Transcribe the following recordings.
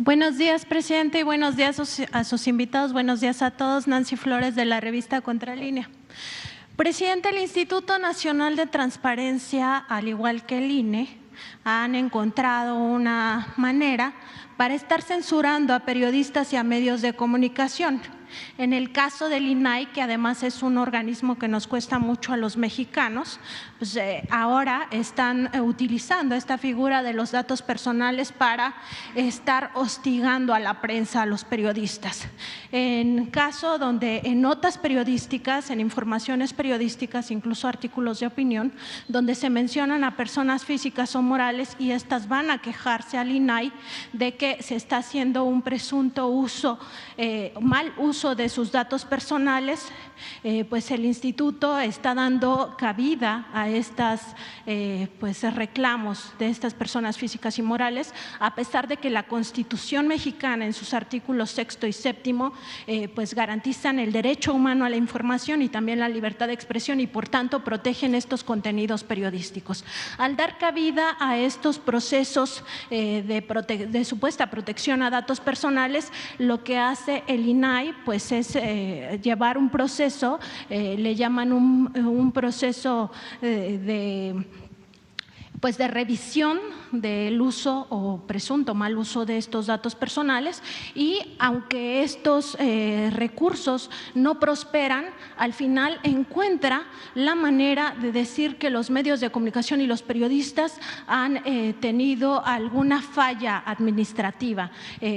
Buenos días, presidente, y buenos días a sus invitados. Buenos días a todos. Nancy Flores, de la revista Contralínea. Presidente, el Instituto Nacional de Transparencia, al igual que el INE, han encontrado una manera para estar censurando a periodistas y a medios de comunicación. En el caso del INAI, que además es un organismo que nos cuesta mucho a los mexicanos, pues ahora están utilizando esta figura de los datos personales para estar hostigando a la prensa, a los periodistas. En caso donde en notas periodísticas, en informaciones periodísticas, incluso artículos de opinión, donde se mencionan a personas físicas o morales y estas van a quejarse al INAI de que se está haciendo un presunto uso, mal uso de sus datos personales, pues el instituto está dando cabida a estas reclamos de estas personas físicas y morales, a pesar de que la Constitución mexicana en sus artículos sexto y séptimo pues garantizan el derecho humano a la información y también la libertad de expresión y por tanto protegen estos contenidos periodísticos. Al dar cabida a estos procesos de supuesta protección a datos personales, lo que hace el INAI pues es llevar un proceso, le llaman un proceso de revisión del uso o presunto mal uso de estos datos personales, y aunque estos recursos no prosperan, al final encuentra la manera de decir que los medios de comunicación y los periodistas han tenido alguna falla administrativa,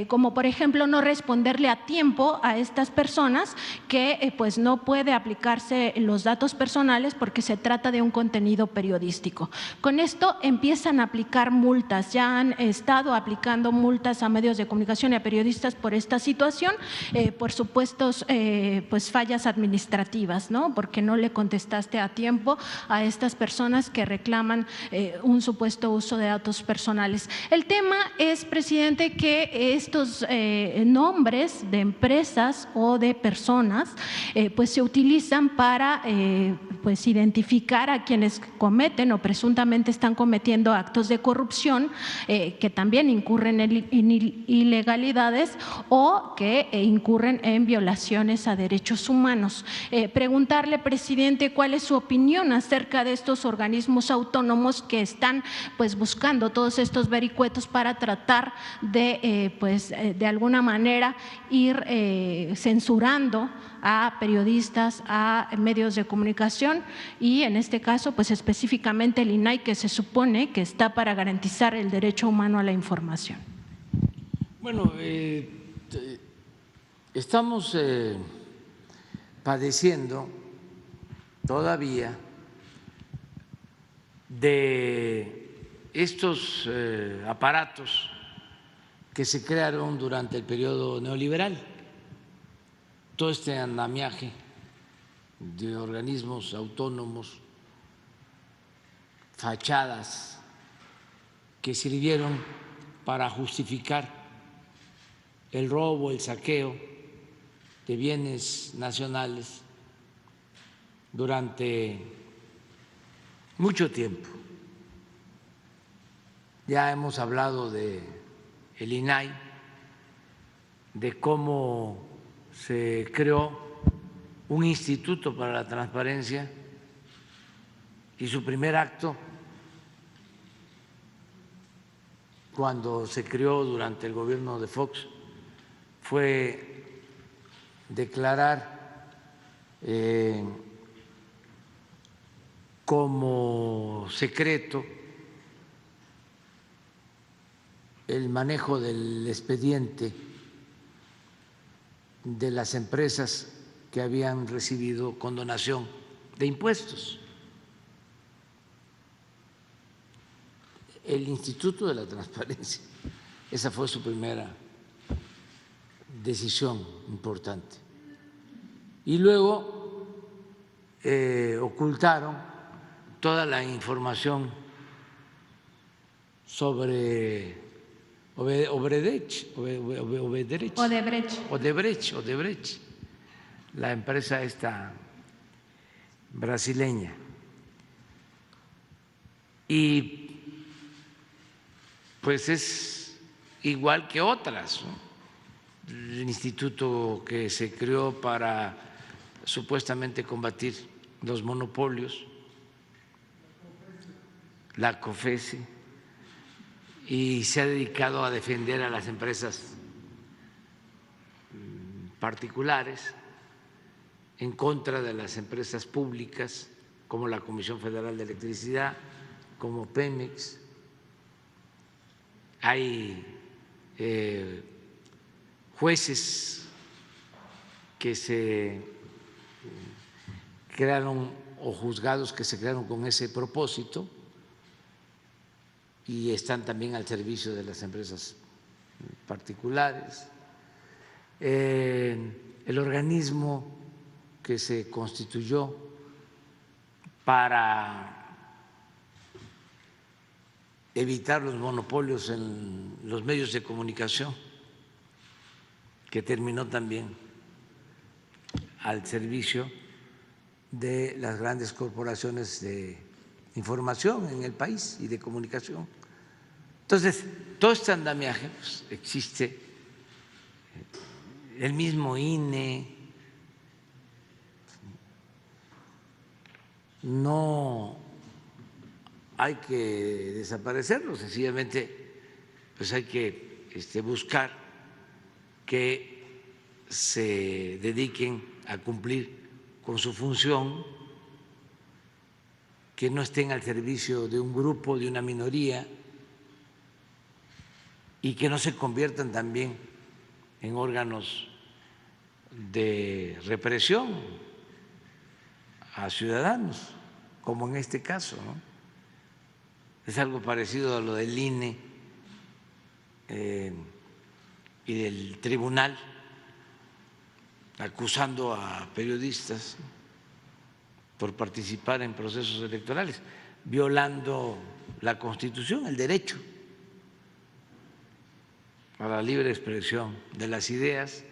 como por ejemplo no responderle a tiempo a estas personas que pues no puede aplicarse los datos personales porque se trata de un contenido periodístico. Con esto empiezan a aplicar multas, ya han estado aplicando multas a medios de comunicación y a periodistas por esta situación, por supuestos pues fallas administrativas, ¿no? Porque no le contestaste a tiempo a estas personas que reclaman un supuesto uso de datos personales. El tema es, presidente, que estos nombres de empresas o de personas pues se utilizan para pues identificar a quienes cometen o presuntamente están cometiendo actos de corrupción que también incurren en ilegalidades o que incurren en violaciones a derechos humanos. Preguntarle, presidente, cuál es su opinión acerca de estos organismos autónomos que están pues buscando todos estos vericuetos para tratar de de alguna manera ir censurando a periodistas, a medios de comunicación y en este caso pues específicamente el INAI, que se supone que está para garantizar el derecho humano a la información. Bueno, estamos padeciendo todavía de estos aparatos que se crearon durante el periodo neoliberal, todo este andamiaje de organismos autónomos, fachadas que sirvieron para justificar el robo, el saqueo de bienes nacionales durante mucho tiempo. Ya hemos hablado de el INAI, de cómo se creó un instituto para la transparencia y su primer acto, cuando se creó durante el gobierno de Fox, fue declarar como secreto el manejo del expediente de las empresas que habían recibido condonación de impuestos. El Instituto de la Transparencia, esa fue su primera decisión importante. Y luego ocultaron toda la información sobre Odebrecht, la empresa esta brasileña. Y pues es igual que otras, ¿no? El instituto que se creó para supuestamente combatir los monopolios, la COFESE, y se ha dedicado a defender a las empresas particulares en contra de las empresas públicas, como la Comisión Federal de Electricidad, como Pemex. Hay jueces que se crearon o juzgados que se crearon con ese propósito y están también al servicio de las empresas particulares. El organismo que se constituyó para evitar los monopolios en los medios de comunicación, que terminó también al servicio de las grandes corporaciones de información en el país y de comunicación. Entonces, todo este andamiaje pues, existe, el mismo INE, no hay que desaparecerlo, sencillamente pues hay que buscar que se dediquen a cumplir con su función, que no estén al servicio de un grupo, de una minoría, y que no se conviertan también en órganos de represión a ciudadanos, como en este caso, ¿no? Es algo parecido a lo del INE y del tribunal acusando a periodistas por participar en procesos electorales, violando la Constitución, el derecho a la libre expresión de las ideas.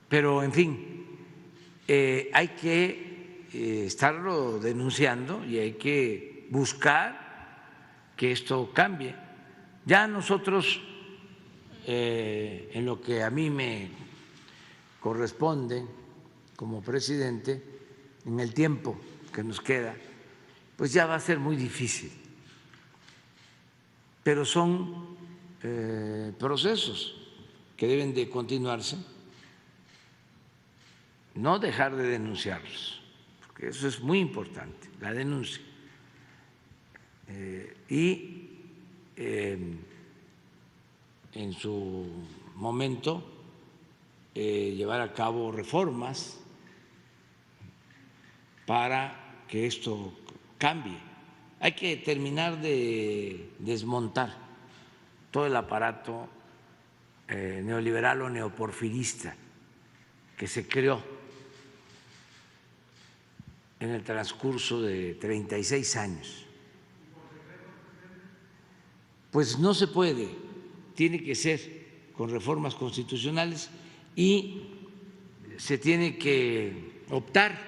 Pero, en fin, hay que estarlo denunciando y hay que buscar que esto cambie. Ya nosotros, en lo que a mí me corresponde como presidente, en el tiempo que nos queda, pues ya va a ser muy difícil, pero son procesos que deben de continuarse, no dejar de denunciarlos, porque eso es muy importante, la denuncia. Y en su momento llevar a cabo reformas para que esto cambie. Hay que terminar de desmontar todo el aparato neoliberal o neoporfirista que se creó en el transcurso de 36 años. Pues no se puede, tiene que ser con reformas constitucionales y se tiene que optar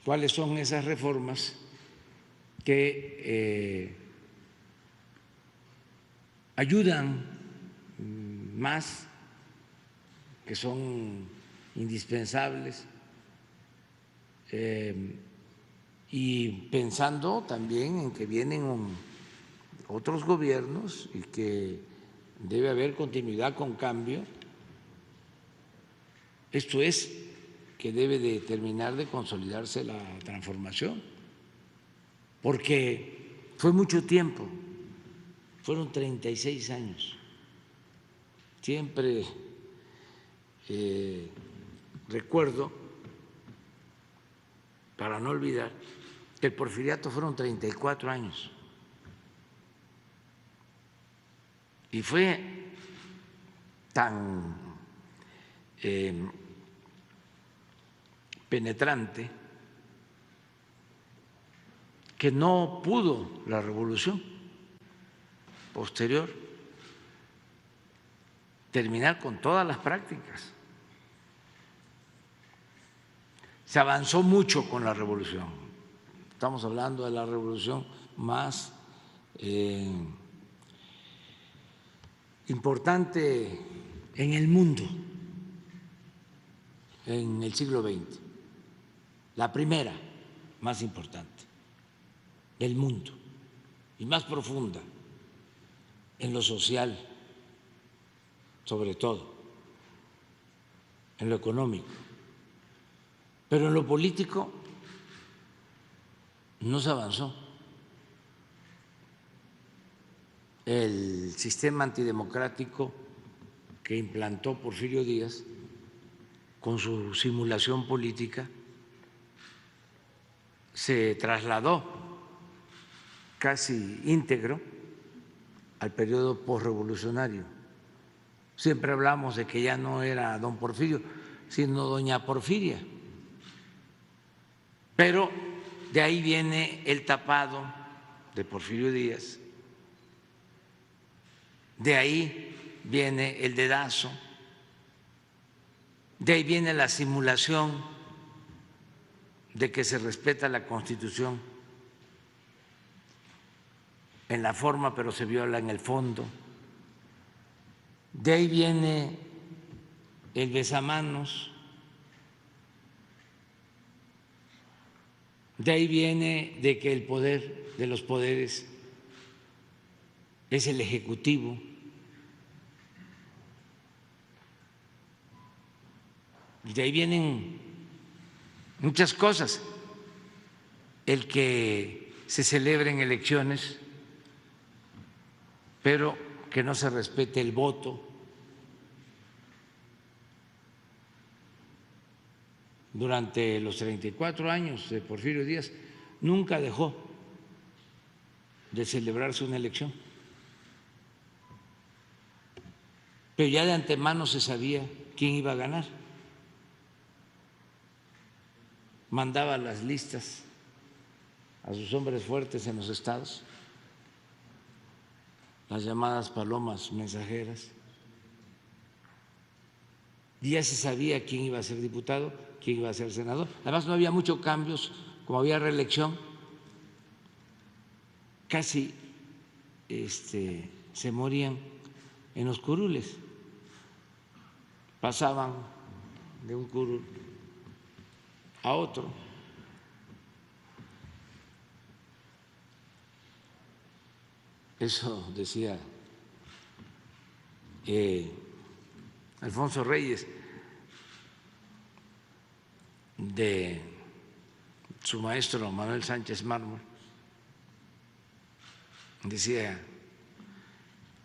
cuáles son esas reformas que ayudan más, que son indispensables, y pensando también en que vienen otros gobiernos y que debe haber continuidad con cambio. Esto es que debe de terminar de consolidarse la transformación, porque fue mucho tiempo, fueron 36 años. Siempre recuerdo, para no olvidar, que el porfiriato fueron 34 años. Y fue tan penetrante que no pudo la revolución posterior terminar con todas las prácticas. Se avanzó mucho con la revolución. Estamos hablando de la revolución más importante en el mundo en el siglo XX, la primera más importante del mundo y más profunda en lo social, sobre todo, en lo económico, pero en lo político no se avanzó. El sistema antidemocrático que implantó Porfirio Díaz con su simulación política se trasladó casi íntegro al periodo posrevolucionario. Siempre hablamos de que ya no era don Porfirio, sino doña Porfiria. Pero de ahí viene el tapado de Porfirio Díaz, de ahí viene el dedazo, de ahí viene la simulación de que se respeta la Constitución en la forma, pero se viola en el fondo. De ahí viene el besamanos, de ahí viene de que el poder de los poderes es el ejecutivo. Y de ahí vienen muchas cosas. El que se celebren elecciones, pero que no se respete el voto. Durante los 34 años de Porfirio Díaz nunca dejó de celebrarse una elección, pero ya de antemano se sabía quién iba a ganar. Mandaba las listas a sus hombres fuertes en los estados, las llamadas palomas mensajeras, y ya se sabía quién iba a ser diputado, quién iba a ser senador. Además no había muchos cambios, como había reelección, casi se morían en los curules, pasaban de un curul a otro. Eso decía Alfonso Reyes de su maestro Manuel Sánchez Mármol. Decía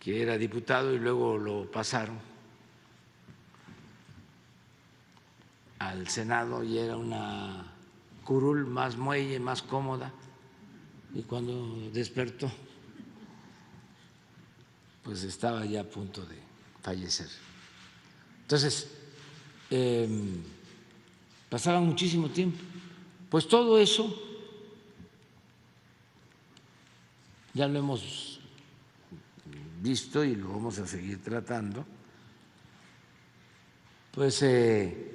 que era diputado y luego lo pasaron al Senado y era una curul más muelle, más cómoda, y cuando despertó pues estaba ya a punto de fallecer. Entonces, pasaba muchísimo tiempo. Pues todo eso ya lo hemos visto y lo vamos a seguir tratando, pues se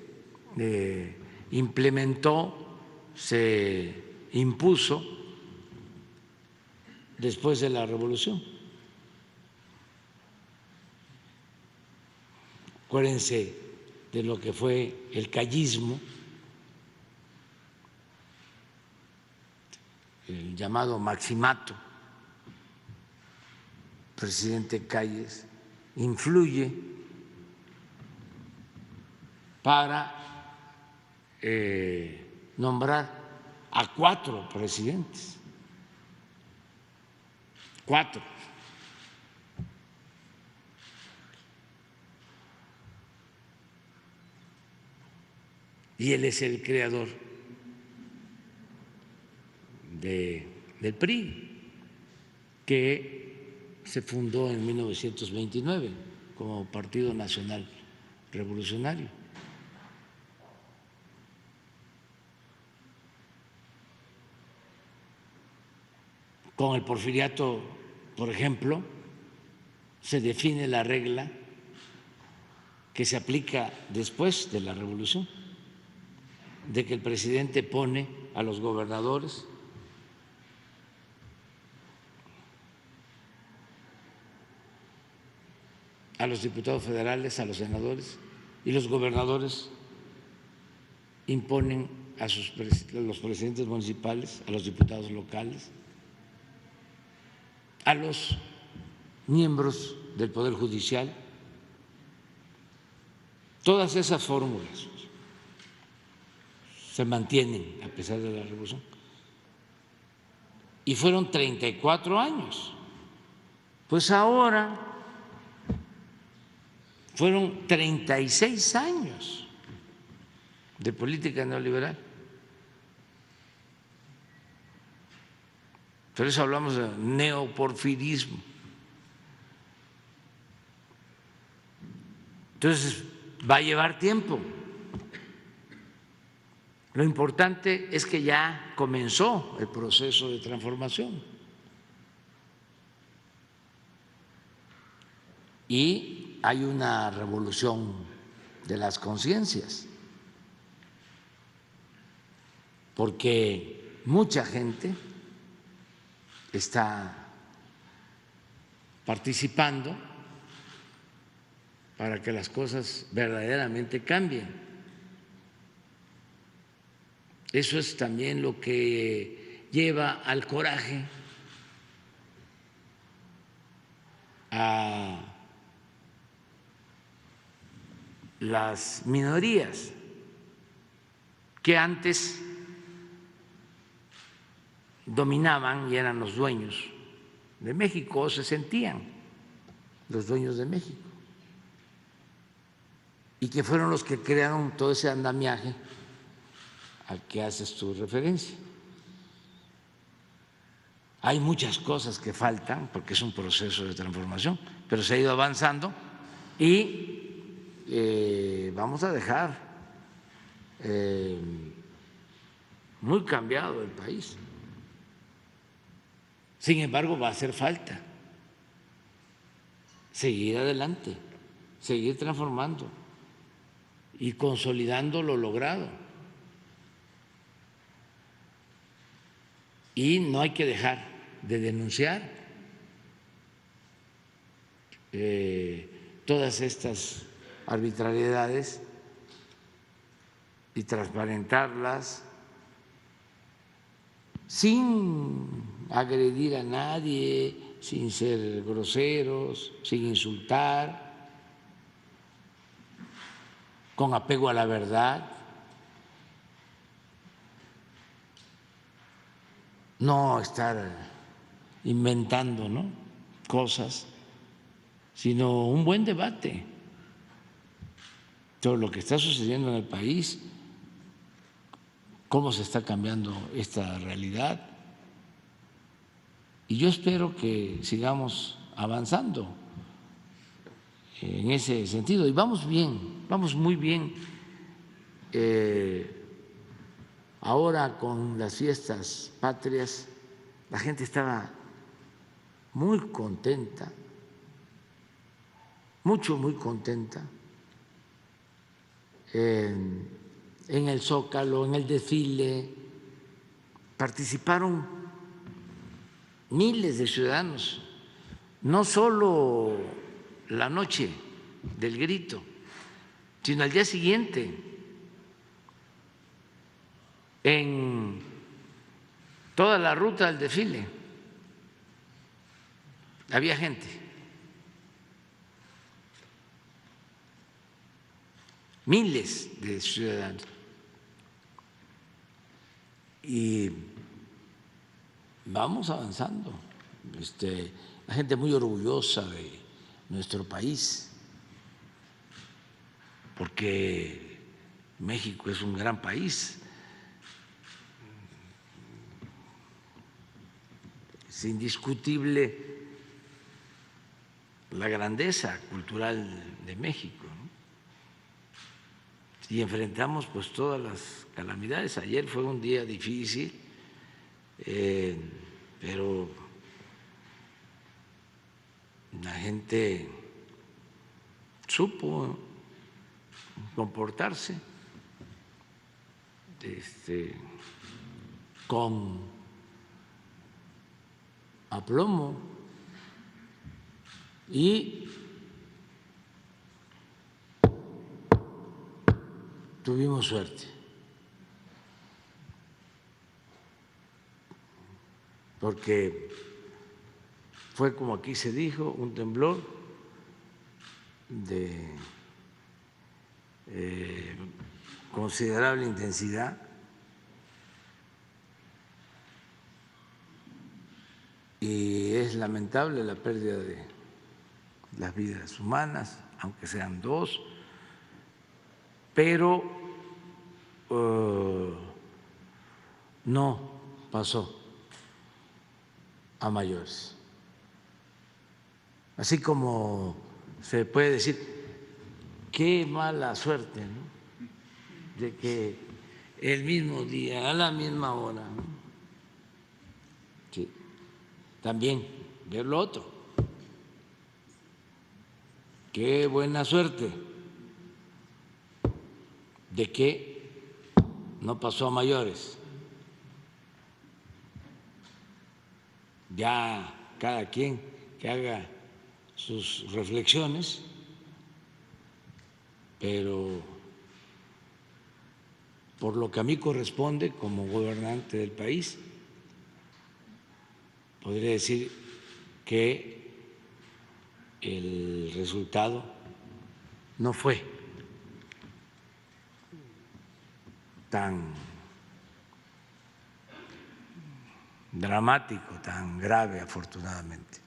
implementó, se impuso después de la Revolución. Acuérdense de lo que fue el callismo, el llamado maximato. El presidente Calles influye para nombrar a 4 presidentes, 4. Y él es el creador del PRI, que se fundó en 1929 como Partido Nacional Revolucionario. Con el porfiriato, por ejemplo, se define la regla que se aplica después de la Revolución, de que el presidente pone a los gobernadores a los diputados federales, a los senadores, y los gobernadores imponen a los presidentes municipales, a los diputados locales, a los miembros del Poder Judicial. Todas esas fórmulas se mantienen a pesar de la revolución. Y fueron 34 años. Pues ahora fueron 36 años de política neoliberal. Por eso hablamos de neoporfirismo. Entonces, va a llevar tiempo. Lo importante es que ya comenzó el proceso de transformación y hay una revolución de las conciencias, porque mucha gente está participando para que las cosas verdaderamente cambien. Eso es también lo que lleva al coraje, a las minorías que antes dominaban y eran los dueños de México, o se sentían los dueños de México, y que fueron los que crearon todo ese andamiaje al que haces tu referencia. Hay muchas cosas que faltan porque es un proceso de transformación, pero se ha ido avanzando y vamos a dejar muy cambiado el país. Sin embargo, va a hacer falta seguir adelante, seguir transformando y consolidando lo logrado. Y no hay que dejar de denunciar todas estas arbitrariedades y transparentarlas sin agredir a nadie, sin ser groseros, sin insultar, con apego a la verdad. No estar inventando, ¿no?, cosas, sino un buen debate. Todo lo que está sucediendo en el país, cómo se está cambiando esta realidad. Y yo espero que sigamos avanzando en ese sentido. Y vamos bien, vamos muy bien. Ahora con las fiestas patrias, la gente estaba muy contenta, muy contenta, en el Zócalo, en el desfile, participaron miles de ciudadanos, no solo la noche del grito, sino al día siguiente. En toda la ruta del desfile había gente. Miles de ciudadanos. Y vamos avanzando. La gente muy orgullosa de nuestro país, porque México es un gran país. Es indiscutible la grandeza cultural de México, ¿no? Y enfrentamos pues todas las calamidades. Ayer fue un día difícil, pero la gente supo comportarse con aplomo y tuvimos suerte, porque fue, como aquí se dijo, un temblor de considerable intensidad, y es lamentable la pérdida de las vidas humanas, aunque sean 2, pero no pasó a mayores. Así como se puede decir, qué mala suerte, ¿no?, de que el mismo día, a la misma hora, ¿no? Sí. También ver lo otro. Qué buena suerte de que no pasó a mayores. Ya cada quien que haga sus reflexiones, pero por lo que a mí corresponde como gobernante del país, podría decir que el resultado no fue tan dramático, tan grave, afortunadamente.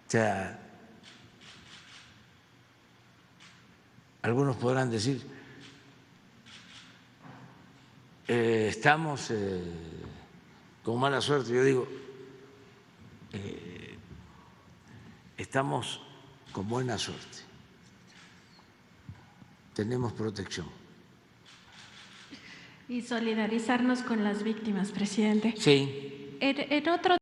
O sea, algunos podrán decir, estamos con mala suerte. Yo digo, estamos con buena suerte, tenemos protección. Y solidarizarnos con las víctimas, presidente. Sí. En otro